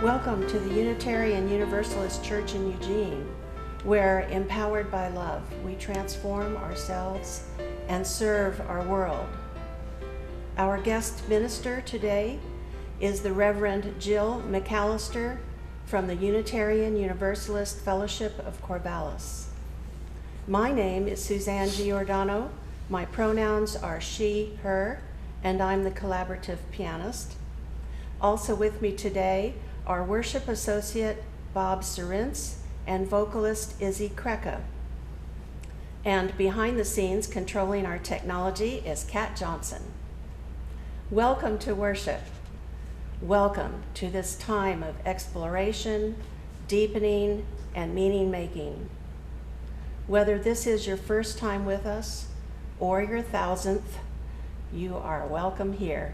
Welcome to the Unitarian Universalist Church in Eugene, where, empowered by love, we transform ourselves and serve our world. Our guest minister today is the Reverend Jill McAllister from the Unitarian Universalist Fellowship of Corvallis. My name is Suzanne Giordano. My pronouns are she, her, and I'm the collaborative pianist. Also with me today are worship associate Bob Serintz and vocalist Izzy Kreka. And behind the scenes, controlling our technology, is Kat Johnson. Welcome to worship. Welcome to this time of exploration, deepening, and meaning-making. Whether this is your first time with us or your 1000th, you are welcome here.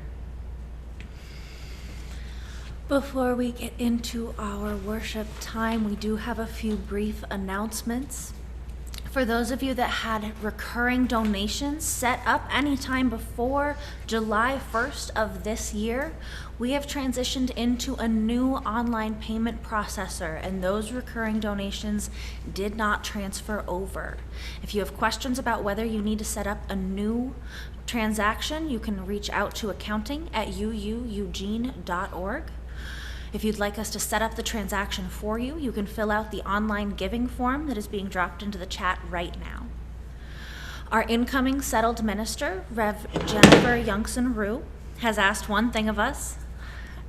Before we get into our worship time, we do have a few brief announcements. For those of you that had recurring donations set up anytime before July 1st of this year, we have transitioned into a new online payment processor, and those recurring donations did not transfer over. If you have questions about whether you need to set up a new transaction, you can reach out to accounting at UUCE.org. If you'd like us to set up the transaction for you, you can fill out the online giving form that is being dropped into the chat right now. Our incoming settled minister, Rev. Jennifer Youngson-Rue, has asked one thing of us,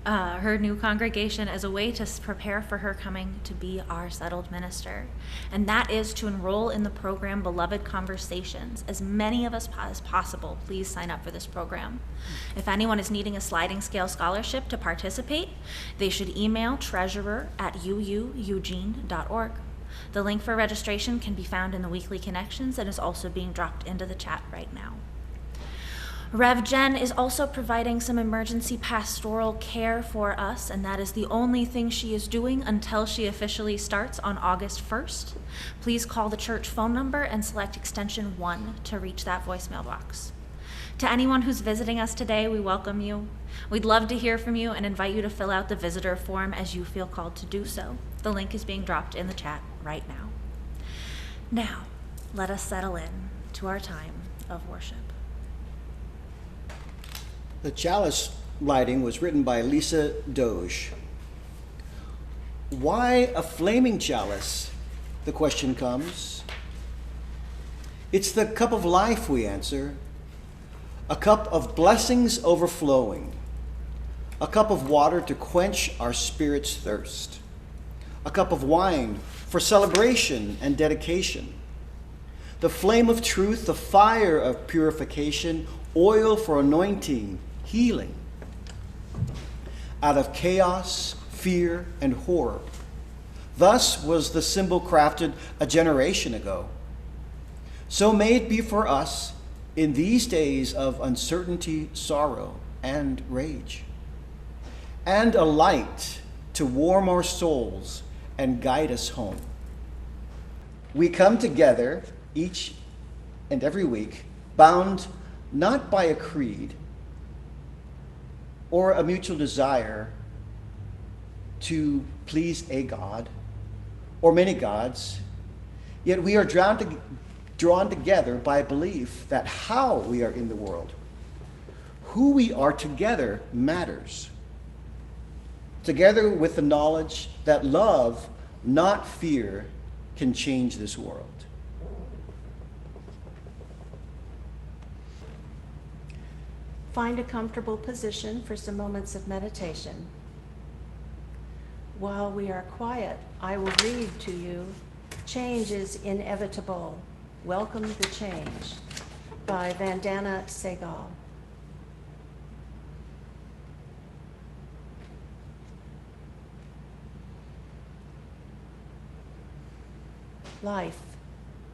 her new congregation, as a way to prepare for her coming to be our settled minister. And that is to enroll in the program Beloved Conversations. As many of us as possible, please sign up for this program. If anyone is needing a sliding scale scholarship to participate, they should email treasurer@uueugene.org. The link for registration can be found in the weekly connections and is also being dropped into the chat right now. Rev Jen is also providing some emergency pastoral care for us, and that is the only thing she is doing until she officially starts on August 1st. Please call the church phone number and select extension 1 to reach that voicemail box. To anyone who's visiting us today, we welcome you. We'd love to hear from you and invite you to fill out the visitor form as you feel called to do so. The link is being dropped in the chat right now. Now, let us settle in to our time of worship. The chalice lighting was written by Lisa Doge. Why a flaming chalice? The question comes. It's the cup of life, we answer. A cup of blessings overflowing. A cup of water to quench our spirit's thirst. A cup of wine for celebration and dedication. The flame of truth, the fire of purification, oil for anointing, healing. Out of chaos, fear, and horror. Thus was the symbol crafted a generation ago. So may it be for us in these days of uncertainty, sorrow, and rage. And a light to warm our souls and guide us home. We come together each and every week, bound not by a creed or a mutual desire to please a God or many gods, yet we are drawn together by a belief that how we are in the world, who we are together matters. Together with the knowledge that love, not fear, can change this world. Find a comfortable position for some moments of meditation. While we are quiet, I will read to you Change is Inevitable. Welcome the Change by Vandana Sehgal. Life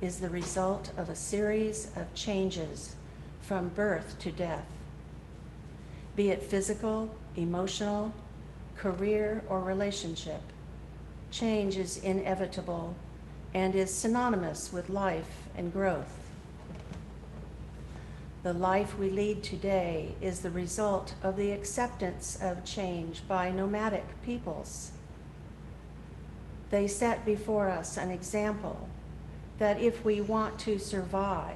is the result of a series of changes from birth to death. Be it physical, emotional, career, or relationship, change is inevitable and is synonymous with life and growth. The life we lead today is the result of the acceptance of change by nomadic peoples. They set before us an example that if we want to survive,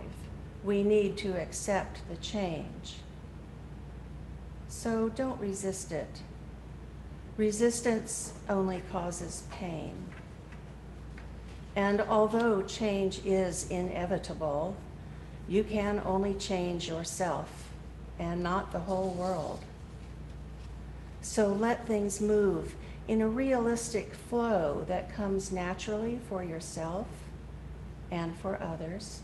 we need to accept the change. So don't resist it. Resistance only causes pain. And although change is inevitable, you can only change yourself and not the whole world. So let things move in a realistic flow that comes naturally for yourself and for others.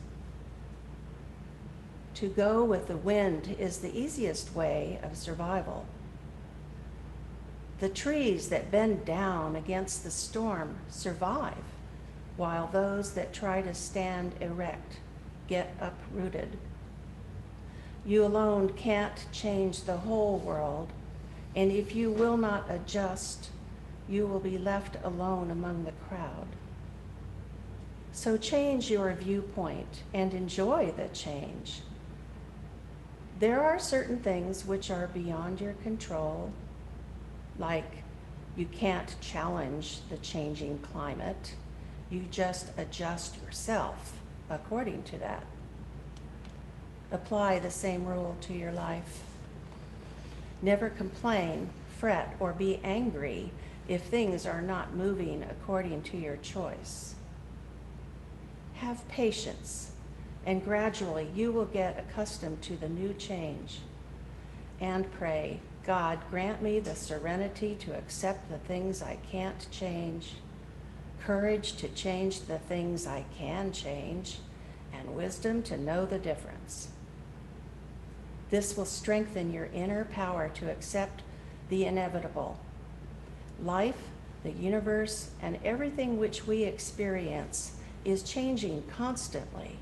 To go with the wind is the easiest way of survival. The trees that bend down against the storm survive, while those that try to stand erect get uprooted. You alone can't change the whole world, and if you will not adjust, you will be left alone among the crowd. So change your viewpoint and enjoy the change. There are certain things which are beyond your control, like you can't challenge the changing climate. You just adjust yourself according to that. Apply the same rule to your life. Never complain, fret, or be angry if things are not moving according to your choice. Have patience, and gradually you will get accustomed to the new change. And pray, God, grant me the serenity to accept the things I can't change, courage to change the things I can change, and wisdom to know the difference. This will strengthen your inner power to accept the inevitable. Life, the universe, and everything which we experience is changing constantly.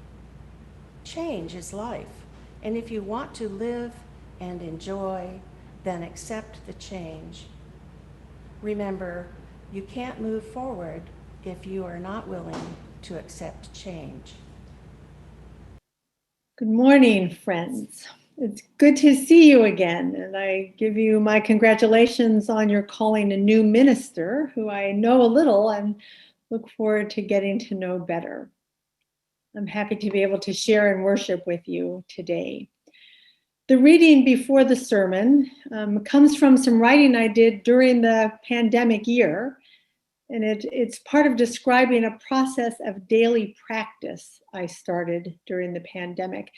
Change is life, and if you want to live and enjoy, then accept the change. Remember, you can't move forward if you are not willing to accept change. Good morning, friends. It's good to see you again, and I give you my congratulations on your calling a new minister who I know a little and look forward to getting to know better. I'm happy to be able to share and worship with you today. The reading before the sermon comes from some writing I did during the pandemic year, and it's part of describing a process of daily practice I started during the pandemic.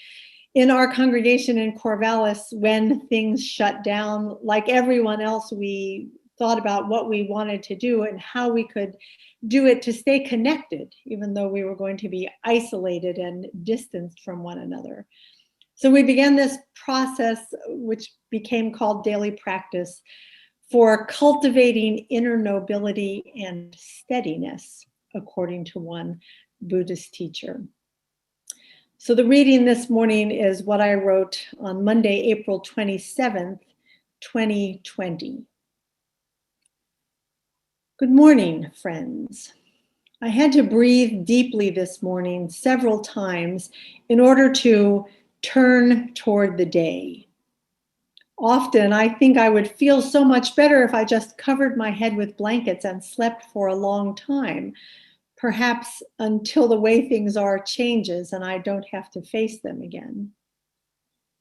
In our congregation in Corvallis, when things shut down, like everyone else, we thought about what we wanted to do and how we could do it to stay connected, even though we were going to be isolated and distanced from one another. So we began this process, which became called daily practice, for cultivating inner nobility and steadiness, according to one Buddhist teacher. So the reading this morning is what I wrote on Monday, April 27th, 2020. Good morning, friends. I had to breathe deeply this morning several times in order to turn toward the day. Often I think I would feel so much better if I just covered my head with blankets and slept for a long time, perhaps until the way things are changes and I don't have to face them again.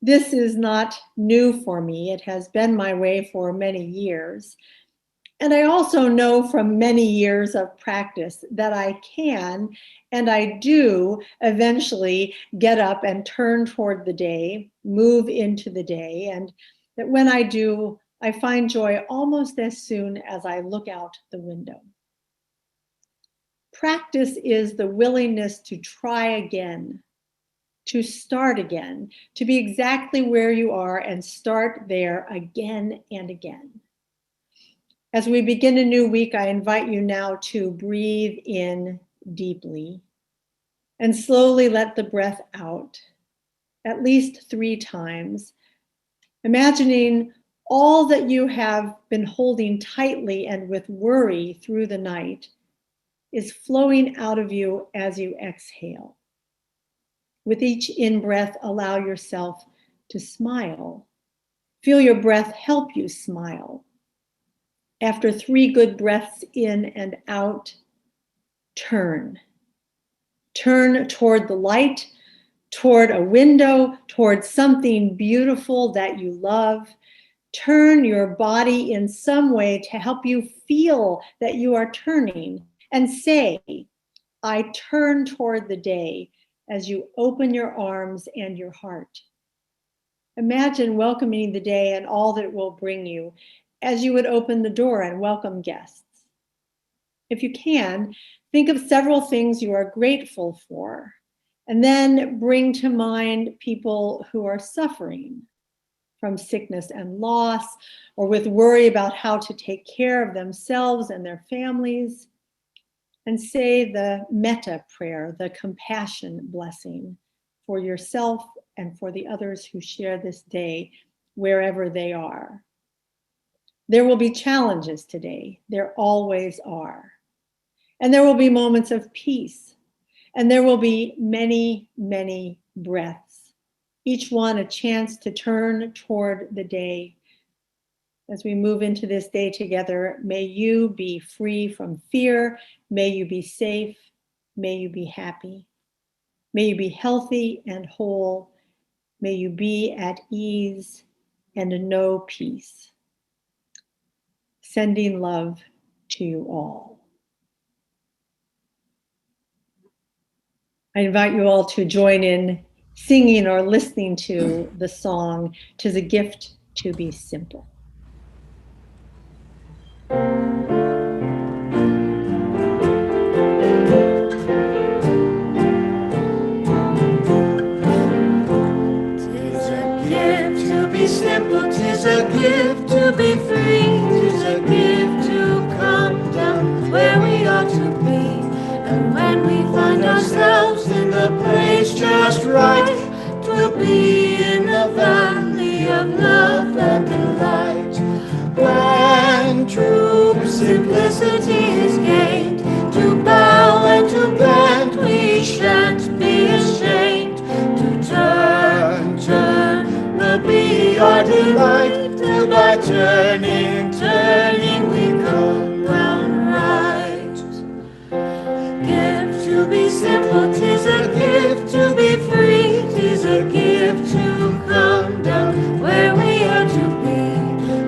This is not new for me. It has been my way for many years. And I also know from many years of practice that I can, and I do eventually get up and turn toward the day, move into the day, and that when I do, I find joy almost as soon as I look out the window. Practice is the willingness to try again, to start again, to be exactly where you are and start there again and again. As we begin a new week, I invite you now to breathe in deeply and slowly let the breath out, at least 3 times, imagining all that you have been holding tightly and with worry through the night is flowing out of you as you exhale. With each in-breath, allow yourself to smile. Feel your breath help you smile. After 3 good breaths in and out, turn. Turn toward the light, toward a window, toward something beautiful that you love. Turn your body in some way to help you feel that you are turning, and say, I turn toward the day, as you open your arms and your heart. Imagine welcoming the day and all that it will bring you, as you would open the door and welcome guests. If you can, think of several things you are grateful for, and then bring to mind people who are suffering from sickness and loss, or with worry about how to take care of themselves and their families. And say the metta prayer, the compassion blessing for yourself and for the others who share this day, wherever they are. There will be challenges today. There always are. And there will be moments of peace. And there will be many, many breaths, each one a chance to turn toward the day. As we move into this day together, may you be free from fear. May you be safe. May you be happy. May you be healthy and whole. May you be at ease and know peace. Sending love to you all. I invite you all to join in singing or listening to the song, "'Tis a Gift to Be Simple." Simple, 'tis a gift to be free, 'tis a gift to come down where we ought to be. And when we find ourselves in the place just right, 'twill be in the valley of love and delight. When true simplicity is gained, to bow and to bend, we shan't be ashamed. To turn will be our delight, till by turning we come round right. Gift to be simple, 'tis a gift to be free, 'tis a gift to come down where we are to be.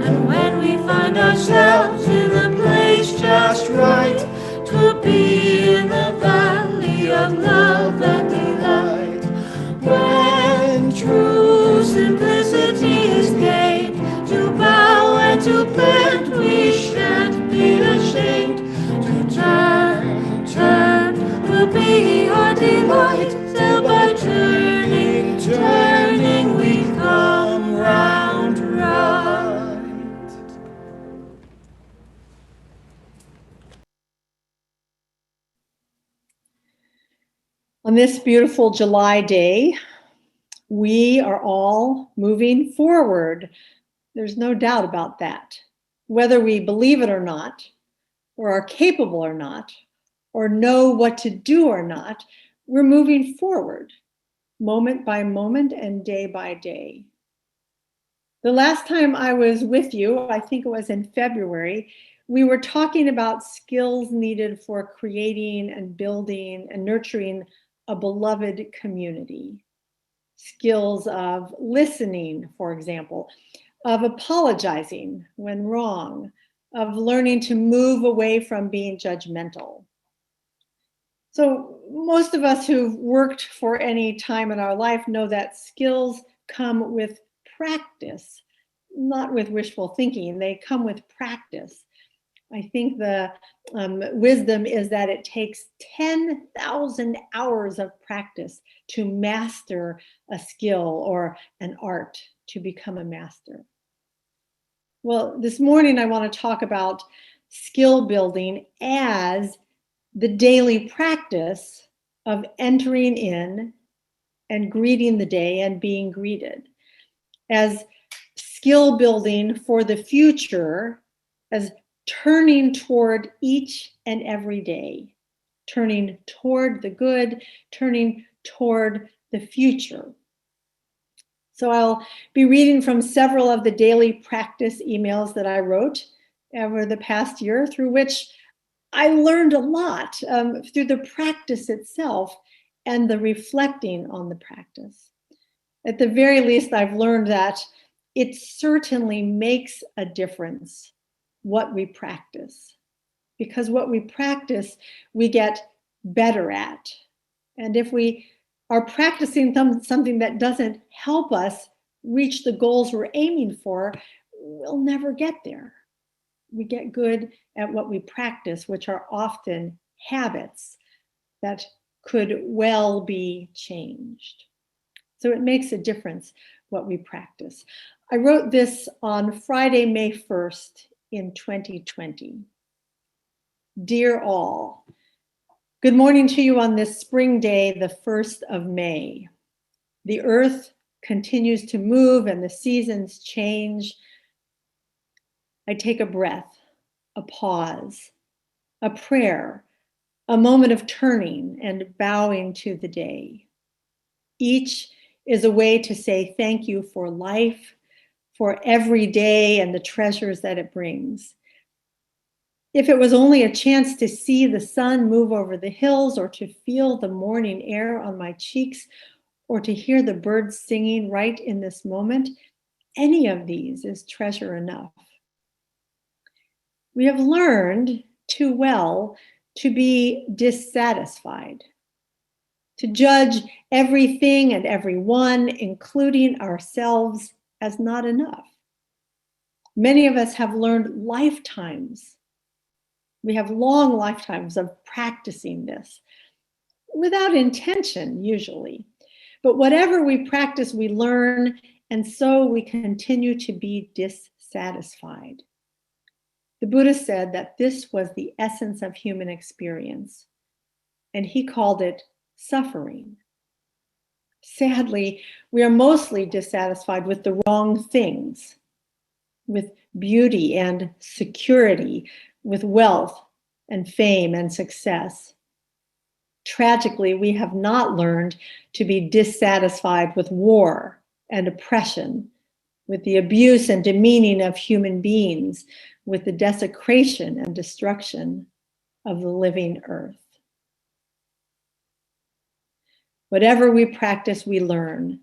And when we find ourselves in the place just right, 'twill be in the valley of love and delight. When true simplicity is gained, to bow and to bend, we shan't be ashamed. To turn will be our delight, till by turning we come round right. On this beautiful July day, we are all moving forward. There's no doubt about that. Whether we believe it or not, or are capable or not, or know what to do or not, we're moving forward, moment by moment and day by day. The last time I was with you, I think it was in February, we were talking about skills needed for creating and building and nurturing a beloved community. Skills of listening, for example, of apologizing when wrong, of learning to move away from being judgmental. So most of us who've worked for any time in our life know that skills come with practice, not with wishful thinking. They come with practice. I think the wisdom is that it takes 10,000 hours of practice to master a skill or an art, to become a master. Well, this morning I want to talk about skill building as the daily practice of entering in and greeting the day and being greeted, as skill building for the future, as turning toward each and every day, turning toward the good, turning toward the future. So I'll be reading from several of the daily practice emails that I wrote over the past year, through which I learned a lot through the practice itself and the reflecting on the practice. At the very least, I've learned that it certainly makes a difference what we practice, because what we practice, we get better at. And if we are practicing something that doesn't help us reach the goals we're aiming for, we'll never get there. We get good at what we practice, which are often habits that could well be changed. So it makes a difference what we practice. I wrote this on Friday, May 1st in 2020. Dear all, good morning to you on this spring day, the 1st of May. The earth continues to move and the seasons change. I take a breath, a pause, a prayer, a moment of turning and bowing to the day. Each is a way to say thank you for life, for every day and the treasures that it brings. If it was only a chance to see the sun move over the hills, or to feel the morning air on my cheeks, or to hear the birds singing right in this moment, any of these is treasure enough. We have learned too well to be dissatisfied, to judge everything and everyone, including ourselves, as not enough. Many of us have learned lifetimes. We have long lifetimes of practicing this, without intention, usually. But whatever we practice, we learn, and so we continue to be dissatisfied. The Buddha said that this was the essence of human experience, and he called it suffering. Sadly, we are mostly dissatisfied with the wrong things, with beauty and security, with wealth and fame and success. Tragically, we have not learned to be dissatisfied with war and oppression, with the abuse and demeaning of human beings, with the desecration and destruction of the living earth. Whatever we practice, we learn.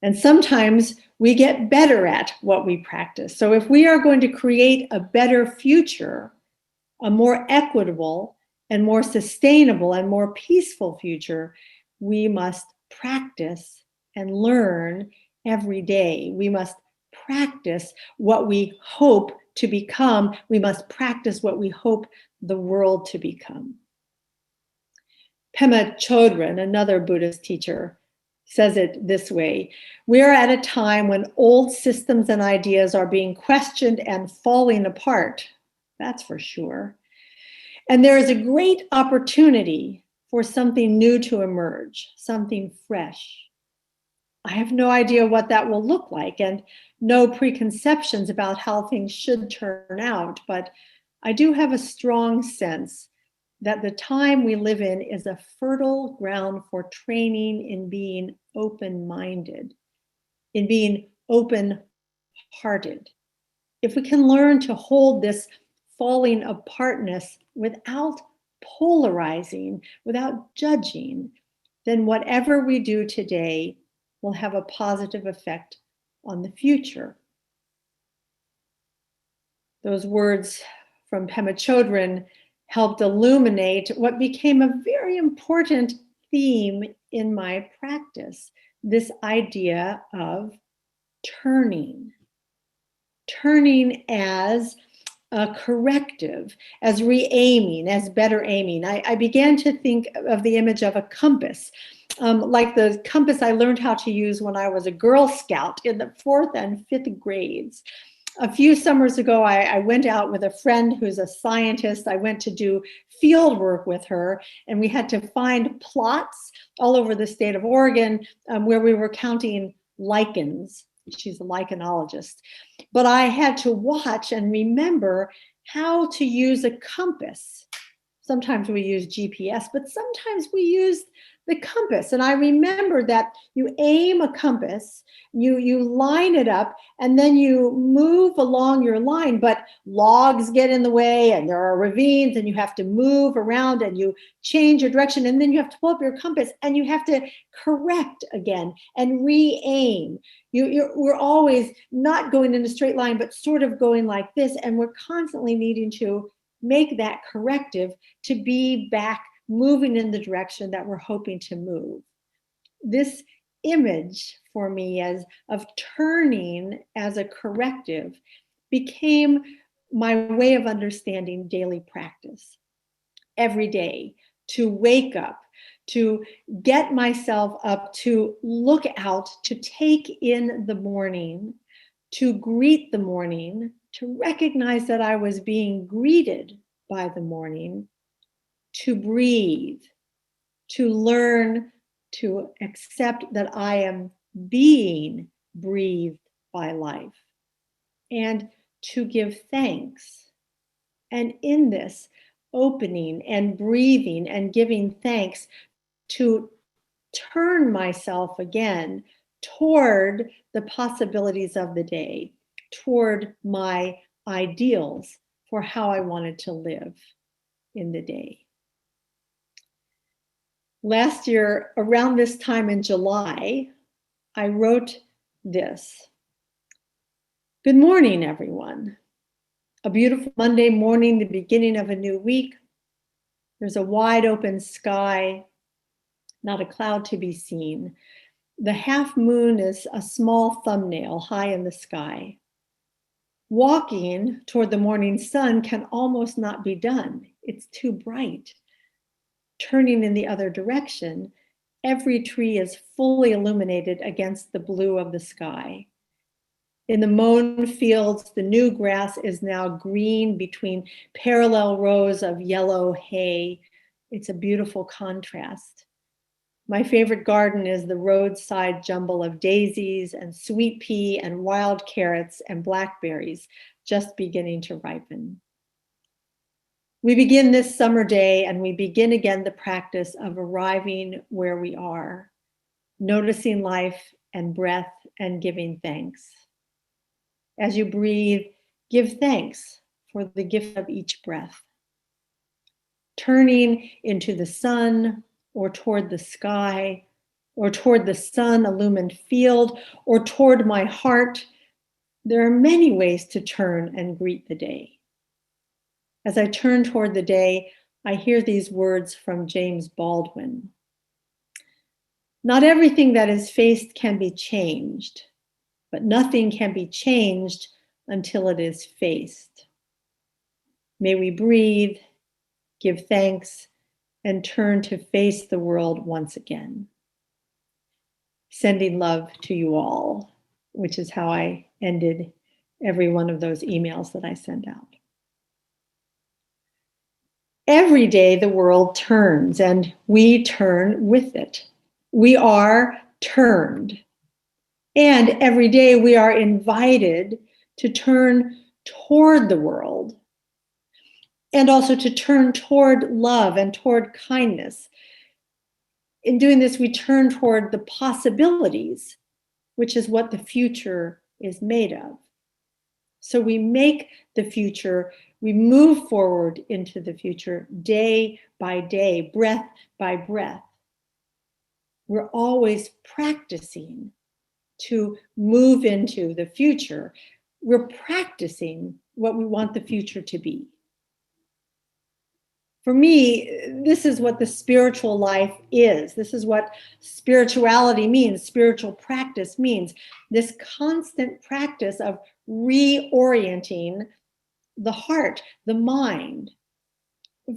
And sometimes we get better at what we practice. So if we are going to create a better future, a more equitable and more sustainable and more peaceful future, we must practice and learn every day. We must practice what we hope to become. We must practice what we hope the world to become. Pema Chodron, another Buddhist teacher, says it this way: we are at a time when old systems and ideas are being questioned and falling apart. That's for sure. And there is a great opportunity for something new to emerge, something fresh. I have no idea what that will look like and no preconceptions about how things should turn out, but I do have a strong sense that the time we live in is a fertile ground for training in being open-minded, in being open-hearted. If we can learn to hold this falling apartness without polarizing, without judging, then whatever we do today will have a positive effect on the future. Those words from Pema Chodron helped illuminate what became a very important theme in my practice, this idea of turning as a corrective, as re-aiming, as better aiming. I began to think of the image of a compass, like the compass I learned how to use when I was a Girl Scout in the 4th and 5th grades. A few summers ago, I went out with a friend who's a scientist. I went to do field work with her, and we had to find plots all over the state of Oregon where we were counting lichens. She's a lichenologist. But I had to watch and remember how to use a compass. Sometimes we use GPS, but sometimes we use the compass. And I remember that you aim a compass, you line it up, and then you move along your line, but logs get in the way and there are ravines and you have to move around and you change your direction, and then you have to pull up your compass and you have to correct again and re-aim. We're always not going in a straight line, but sort of going like this, and we're constantly needing to make that corrective to be back moving in the direction that we're hoping to move. This image for me as of turning as a corrective became my way of understanding daily practice. Every day, to wake up, to get myself up, to look out, to take in the morning, to greet the morning, to recognize that I was being greeted by the morning, to breathe, to learn to accept that I am being breathed by life, and to give thanks. And in this opening and breathing and giving thanks, to turn myself again toward the possibilities of the day, toward my ideals for how I wanted to live in the day. Last year, around this time in July, I wrote this. Good morning, everyone. A beautiful Monday morning, the beginning of a new week. There's a wide open sky, not a cloud to be seen. The half moon is a small thumbnail high in the sky. Walking toward the morning sun can almost not be done. It's too bright. Turning in the other direction, every tree is fully illuminated against the blue of the sky. In the mown fields, the new grass is now green between parallel rows of yellow hay. It's a beautiful contrast. My favorite garden is the roadside jumble of daisies and sweet pea and wild carrots and blackberries just beginning to ripen. We begin this summer day and we begin again the practice of arriving where we are, noticing life and breath and giving thanks. As you breathe, give thanks for the gift of each breath. Turning into the sun or toward the sky or toward the sun-illumined field or toward my heart, there are many ways to turn and greet the day. As I turn toward the day, I hear these words from James Baldwin. Not everything that is faced can be changed, but nothing can be changed until it is faced. May we breathe, give thanks, and turn to face the world once again. Sending love to you all, which is how I ended every one of those emails that I send out. Every day the world turns and we turn with it. We are turned. And every day we are invited to turn toward the world and also to turn toward love and toward kindness. In doing this, we turn toward the possibilities, which is what the future is made of. So we make the future, we move forward into the future day by day, breath by breath. We're always practicing to move into the future. We're practicing what we want the future to be. For me, this is what the spiritual life is. This is what spirituality means, spiritual practice means. This constant practice of reorienting the heart, the mind.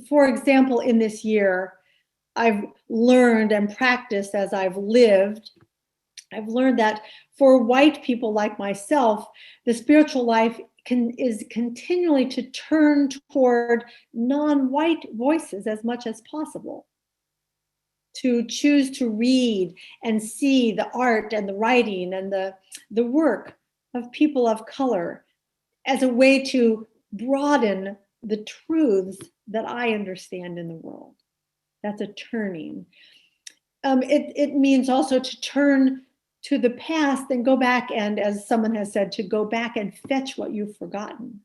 For example, in this year, I've learned and practiced as I've lived. I've learned that for white people like myself, the spiritual life is continually to turn toward non-white voices as much as possible. To choose to read and see the art and the writing and the work of people of color as a way to broaden the truths that I understand in the world. That's a turning. it means also to turn to the past and go back and, as someone has said, to go back and fetch what you've forgotten.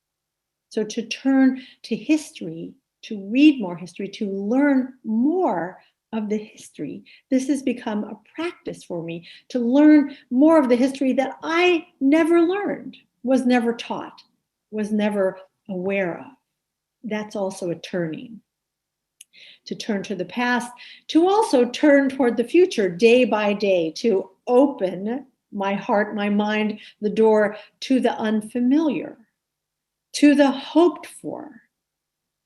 So to turn to history, to read more history, to learn more of the history. This has become a practice for me, to learn more of the history that I never learned, was never taught, was never aware of. That's also a turning. To turn to the past, to also turn toward the future day by day, to open my heart, my mind, the door to the unfamiliar, to the hoped for,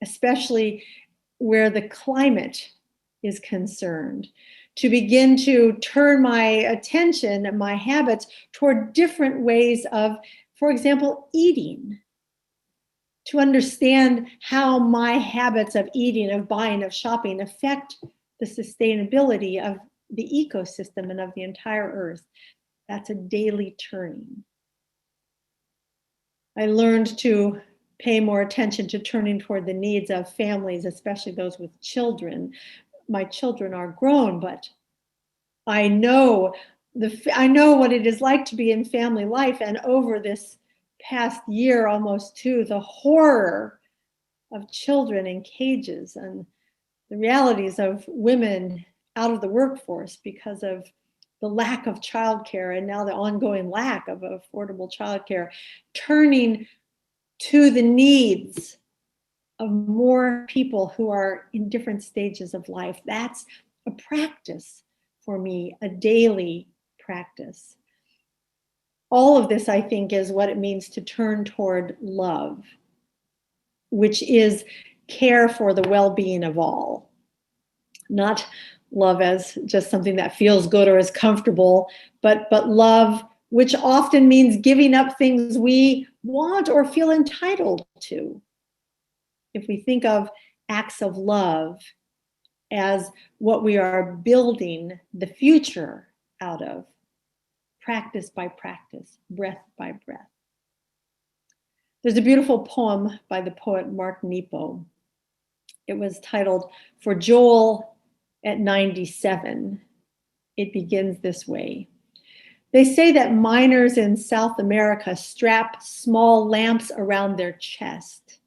especially where the climate is concerned, to begin to turn my attention and my habits toward different ways of, for example, eating, to understand how my habits of eating, of buying, of shopping affect the sustainability of the ecosystem and of the entire earth. That's a daily turning. I learned to pay more attention to turning toward the needs of families, especially those with children. My children are grown, but I know what it is like to be in family life, and over this past year, almost two, the horror of children in cages and the realities of women out of the workforce because of the lack of childcare and now the ongoing lack of affordable childcare, turning to the needs of more people who are in different stages of life. That's a practice for me, a daily practice. All of this, I think, is what it means to turn toward love, which is care for the well-being of all. Not love as just something that feels good or is comfortable, but love, which often means giving up things we want or feel entitled to. If we think of acts of love as what we are building the future out of, practice by practice, breath by breath. There's a beautiful poem by the poet Mark Nepo. It was titled "For Joel at 97." It begins this way. They say that miners in South America strap small lamps around their chest,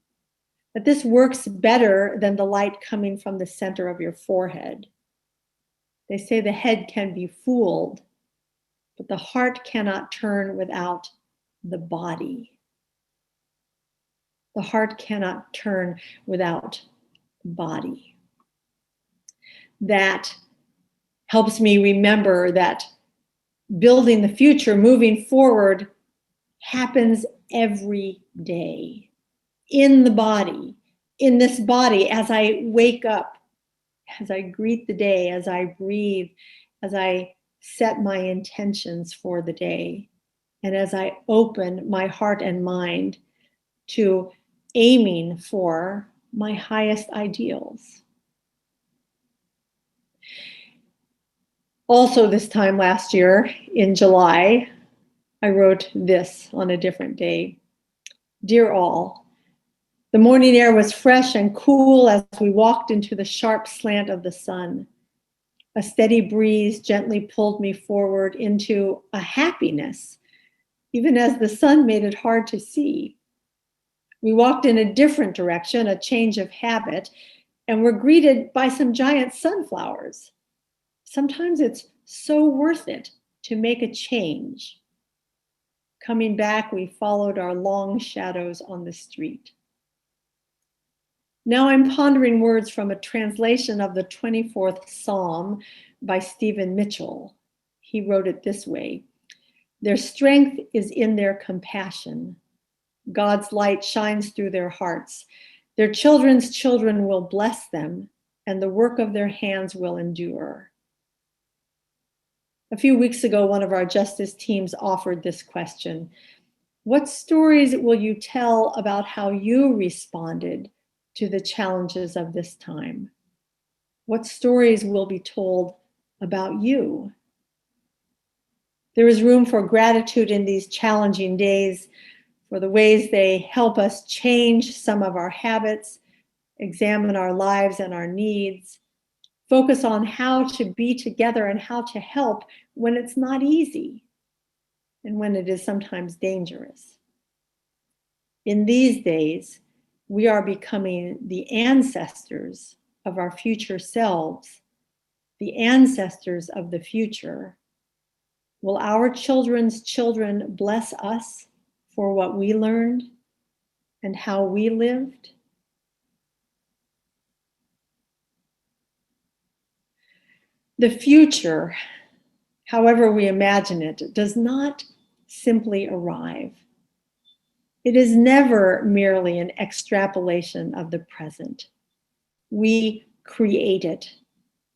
that this works better than the light coming from the center of your forehead. They say the head can be fooled, but the heart cannot turn without the body. The heart cannot turn without the body. That helps me remember that building the future, moving forward, happens every day in the body, in this body, as I wake up, as I greet the day, as I breathe, as I set my intentions for the day, and as I open my heart and mind to aiming for my highest ideals. Also, this time last year in July, I wrote this on a different day. Dear all, the morning air was fresh and cool as we walked into the sharp slant of the sun. A steady breeze gently pulled me forward into a happiness, even as the sun made it hard to see. We walked in a different direction, a change of habit, and were greeted by some giant sunflowers. Sometimes it's so worth it to make a change. Coming back, we followed our long shadows on the street. Now I'm pondering words from a translation of the 24th Psalm by Stephen Mitchell. He wrote it this way: their strength is in their compassion. God's light shines through their hearts. Their children's children will bless them, and the work of their hands will endure. A few weeks ago, one of our justice teams offered this question: what stories will you tell about how you responded to the challenges of this time? What stories will be told about you? There is room for gratitude in these challenging days for the ways they help us change some of our habits, examine our lives and our needs, focus on how to be together and how to help when it's not easy and when it is sometimes dangerous. In these days, we are becoming the ancestors of our future selves, the ancestors of the future. Will our children's children bless us for what we learned and how we lived? The future, however we imagine it, does not simply arrive. It is never merely an extrapolation of the present. We create it,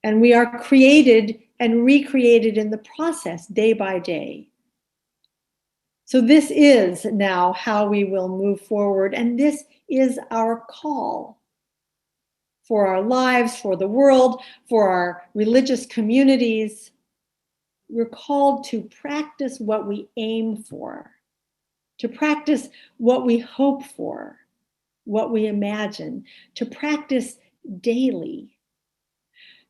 and we are created and recreated in the process day by day. So this is now how we will move forward, and this is our call for our lives, for the world, for our religious communities. We're called to practice what we aim for, to practice what we hope for, what we imagine, to practice daily,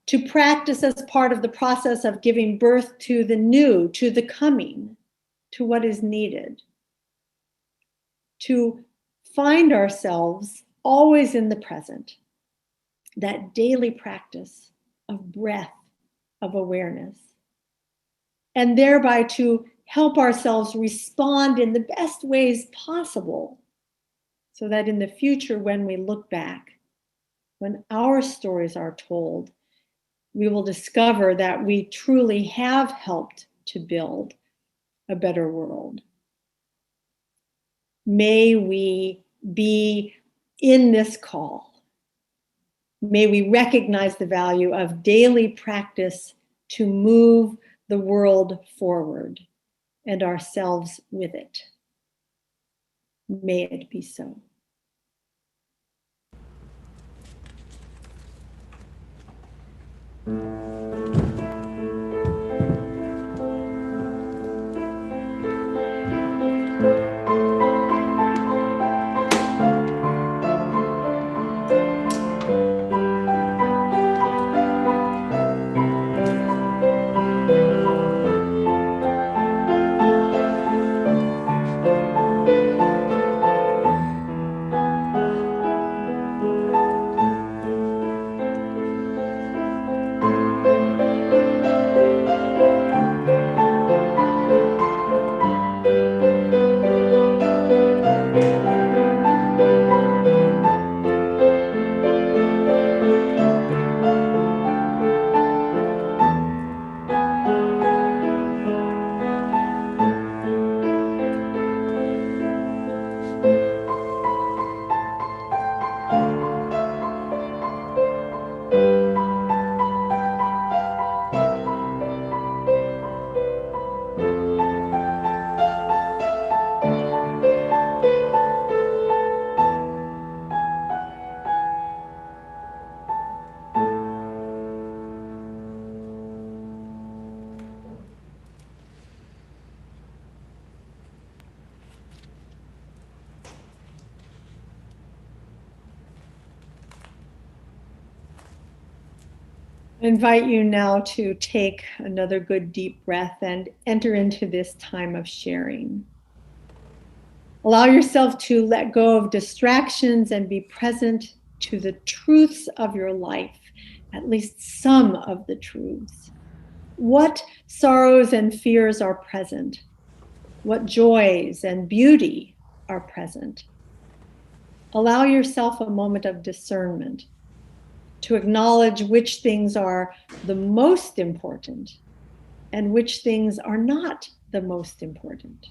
to practice as part of the process of giving birth to the new, to the coming, to what is needed, to find ourselves always in the present, that daily practice of breath, of awareness, and thereby to help ourselves respond in the best ways possible so that in the future, when we look back, when our stories are told, we will discover that we truly have helped to build a better world. May we be in this call. May we recognize the value of daily practice to move the world forward and ourselves with it. May it be so. I invite you now to take another good deep breath and enter into this time of sharing. Allow yourself to let go of distractions and be present to the truths of your life, at least some of the truths. What sorrows and fears are present? What joys and beauty are present? Allow yourself a moment of discernment to acknowledge which things are the most important and which things are not the most important.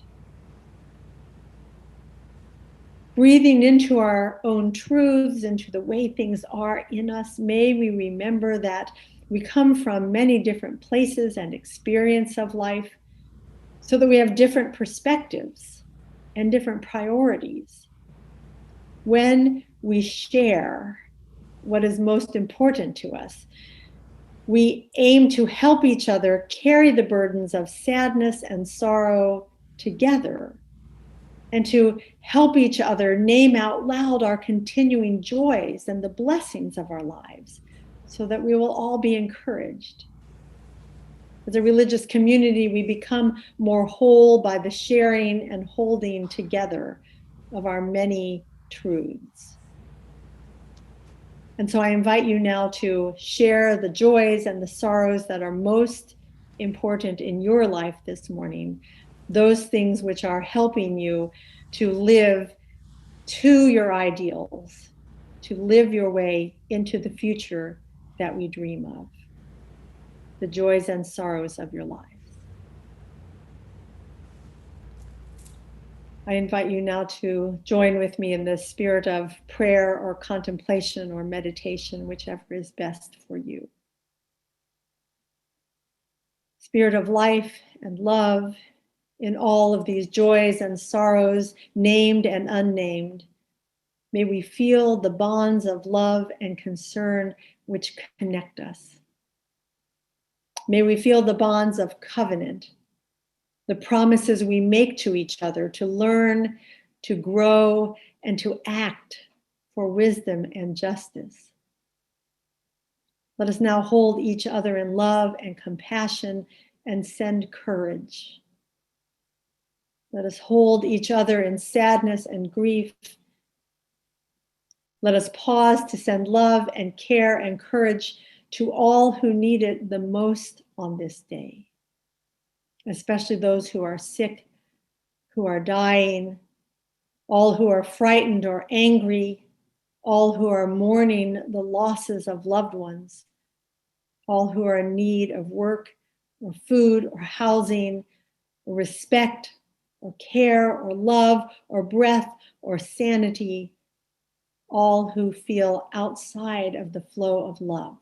Breathing into our own truths, into the way things are in us, may we remember that we come from many different places and experience of life so that we have different perspectives and different priorities. When we share what is most important to us, we aim to help each other carry the burdens of sadness and sorrow together, and to help each other name out loud our continuing joys and the blessings of our lives, so that we will all be encouraged. As a religious community, we become more whole by the sharing and holding together of our many truths. And so I invite you now to share the joys and the sorrows that are most important in your life this morning, those things which are helping you to live to your ideals, to live your way into the future that we dream of, the joys and sorrows of your lives. I invite you now to join with me in the spirit of prayer or contemplation or meditation, whichever is best for you. Spirit of life and love, in all of these joys and sorrows, named and unnamed, may we feel the bonds of love and concern which connect us. May we feel the bonds of covenant, the promises we make to each other to learn, to grow, and to act for wisdom and justice. Let us now hold each other in love and compassion and send courage. Let us hold each other in sadness and grief. Let us pause to send love and care and courage to all who need it the most on this day, especially those who are sick, who are dying, all who are frightened or angry, all who are mourning the losses of loved ones, all who are in need of work or food or housing, or respect or care or love or breath or sanity, all who feel outside of the flow of love.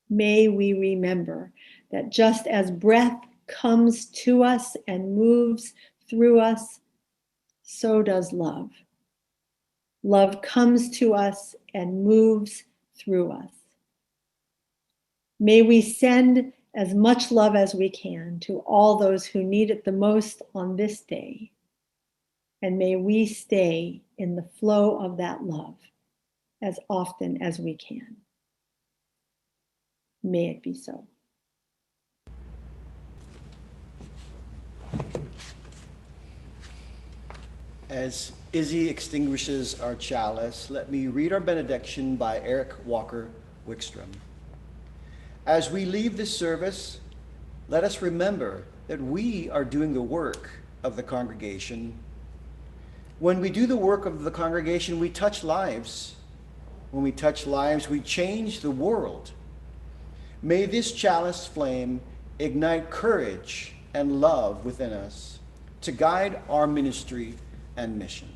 May we remember that just as breath comes to us and moves through us, so does love. Love comes to us and moves through us. May we send as much love as we can to all those who need it the most on this day. And may we stay in the flow of that love as often as we can. May it be so. As Izzy extinguishes our chalice, let me read our benediction by Eric Walker Wickstrom. As we leave this service, let us remember that we are doing the work of the congregation. When we do the work of the congregation, we touch lives. When we touch lives, we change the world. May this chalice flame ignite courage and love within us to guide our ministry and mission.